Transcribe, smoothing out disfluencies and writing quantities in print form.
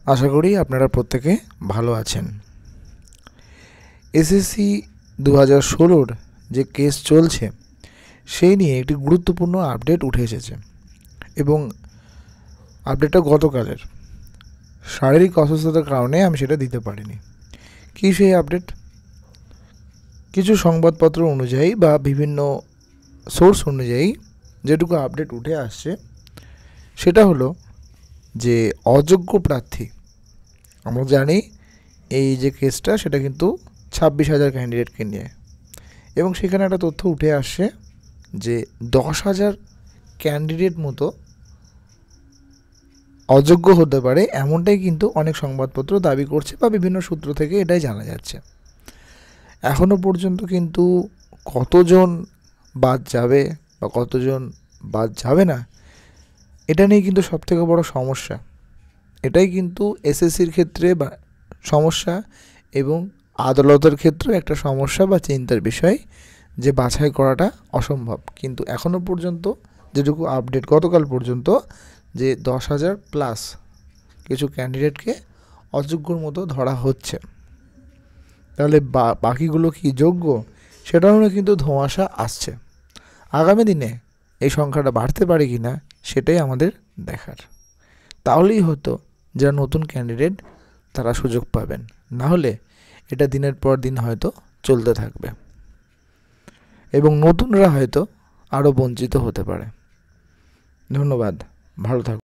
আশা করি আপনারা প্রত্যেকে ভালো আছেন। এসএসসি 2016-র যে কেস চলছে সেই নিয়ে একটি গুরুত্বপূর্ণ আপডেট উঠে এসেছে এবং আপডেটটা গতকালের। শারীরিক অসুস্থতার কারণে আমি সেটা দিতে পারিনি। কী সেই আপডেট? কিছু সংবাদপত্র অনুযায়ী বা বিভিন্ন সোর্স অনুযায়ী যেটুকু আপডেট উঠে আসছে সেটা হলো যে অযোগ্য প্রার্থী, আমরা জানি এই যে কেসটা সেটা কিন্তু 26,000 ক্যান্ডিডেটকে নিয়ে, এবং সেখানে একটা তথ্য উঠে আসছে যে 10,000 ক্যান্ডিডেট মতো অযোগ্য হতে পারে, এমনটাই কিন্তু অনেক সংবাদপত্র দাবি করছে বা বিভিন্ন সূত্র থেকে এটাই জানা যাচ্ছে। এখনও পর্যন্ত কিন্তু কতজন বাদ যাবে বা কতজন বাদ যাবে না, এটা নিয়ে কিন্তু সবথেকে বড় সমস্যা। এটাই কিন্তু এসএসসির ক্ষেত্রে বা সমস্যা এবং আদালতের ক্ষেত্রেও একটা সমস্যা বা চিন্তার বিষয়, যে বাছাই করাটা অসম্ভব। কিন্তু এখনও পর্যন্ত যেটুকু আপডেট গতকাল পর্যন্ত, যে 10,000 প্লাস কিছু ক্যান্ডিডেটকে অযোগ্যর মতো ধরা হচ্ছে। তাহলে বাকিগুলো কি যোগ্য, সেটাও কিন্তু ধোঁয়াশা আসছে। আগামী দিনে এই সংখ্যাটা বাড়তে পারে কি না সেটাই আমাদের দেখার। তাহলেই হতো যারা নতুন ক্যান্ডিডেট তারা সুযোগ পাবেন, না হলে এটা দিনের পর দিন হয়তো চলতে থাকবে এবং নতুনরা হয়তো আরও বঞ্চিত হতে পারে। ধন্যবাদ, ভালো থাকুন।